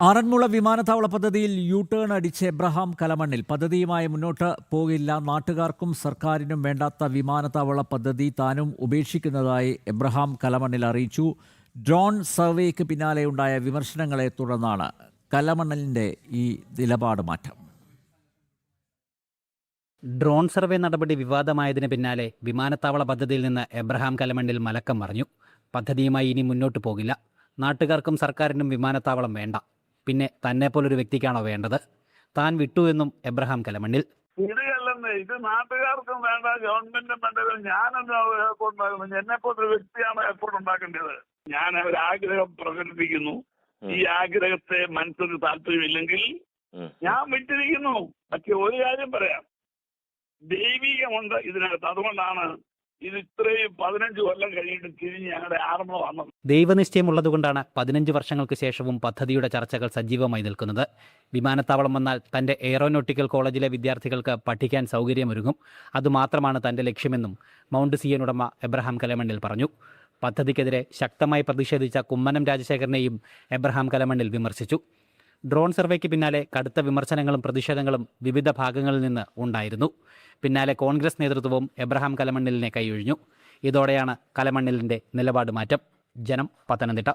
ആറന്മുള വിമാനത്താവള പദ്ധതിയിൽ U turn അടിച്ച് എബ്രഹാം കലമണ്ണിൽ. പദ്ധതിയുമായി മുന്നോട്ട് പോകില്ല, നാട്ടുകാർക്കും സർക്കാരിനും വേണ്ടാത്ത വിമാനത്താവള പദ്ധതി താനും ഉപേക്ഷിക്കുന്നതായി എബ്രഹാം കലമണ്ണിൽ അറിയിച്ചു. ഡ്രോൺ സർവേക്ക് പിന്നാലെയുണ്ടായ വിമർശനങ്ങളെ തുടർന്നാണ് കലമണ്ണിലിന്റെ ഈ നിലപാട് മാറ്റം. ഡ്രോൺ സർവേ നടപടി വിവാദമായതിന് പിന്നാലെ വിമാനത്താവള പദ്ധതിയിൽ നിന്ന് എബ്രഹാം കലമണ്ണിൽ മലക്കം മറിഞ്ഞു. പദ്ധതിയുമായി ഇനി മുന്നോട്ട് പോകില്ല, നാട്ടുകാർക്കും സർക്കാരിനും വിമാനത്താവളം വേണ്ട, പിന്നെ തന്നെപ്പോലൊരു വ്യക്തിക്കാണോ വേണ്ടത്, താൻ വിട്ടു എന്നും എബ്രഹാം കലമണ്ണിൽ. ഇത് നാട്ടുകാർക്കും വേണ്ട, ഗവൺമെന്റും വേണ്ടത്, ഞാനെന്ന് എയർപോർട്ട് ഉണ്ടാക്കുന്നത്, എന്നെ പോലൊരു വ്യക്തിയാണ് എയർപോർട്ട് ഉണ്ടാക്കേണ്ടത്. ഞാൻ ഒരാഗ്രഹം പ്രകടിപ്പിക്കുന്നു. ഈ ആഗ്രഹത്തെ മനസ്സിന് താല്പര്യമില്ലെങ്കിൽ ഞാൻ വിട്ടിരിക്കുന്നു. പക്ഷെ ഒരു കാര്യം പറയാം, ദൈവികമുണ്ട് ഇതിനകത്ത്. അതുകൊണ്ടാണ് ഇത് ഇത്രയും 15 കൊല്ലം കഴിഞ്ഞിട്ട് തിരിഞ്ഞ് ഞങ്ങളുടെ ആറന്മുള വന്നത്. ദൈവനിശ്ചയമുള്ളതുകൊണ്ടാണ് 15 വർഷങ്ങൾക്ക് ശേഷവും പദ്ധതിയുടെ ചർച്ചകൾ സജീവമായി നിൽക്കുന്നത്. വിമാനത്താവളം വന്നാൽ തന്റെ എയറോനോട്ടിക്കൽ കോളേജിലെ വിദ്യാർത്ഥികൾക്ക് പഠിക്കാൻ സൗകര്യമൊരുങ്ങും. അതുമാത്രമാണ് തന്റെ ലക്ഷ്യമെന്നും മൗണ്ട് സിയൻ ഉടമ എബ്രഹാം കലമണ്ണിൽ പറഞ്ഞു. പദ്ധതിക്കെതിരെ ശക്തമായി പ്രതിഷേധിച്ച കുമ്മനം രാജശേഖരനെയും എബ്രഹാം കലമണ്ണിൽ വിമർശിച്ചു. ഡ്രോൺ സർവേക്ക് പിന്നാലെ കടുത്ത വിമർശനങ്ങളും പ്രതിഷേധങ്ങളും വിവിധ ഭാഗങ്ങളിൽ നിന്ന് ഉണ്ടായിരുന്നു. പിന്നാലെ കോൺഗ്രസ് നേതൃത്വവും എബ്രഹാം കലമണ്ണിലിനെ കൈയൊഴിഞ്ഞു. ഇതോടെയാണ് കലമണ്ണിലിന്റെ നിലപാട് മാറ്റം. ജനം, പത്തനംതിട്ട.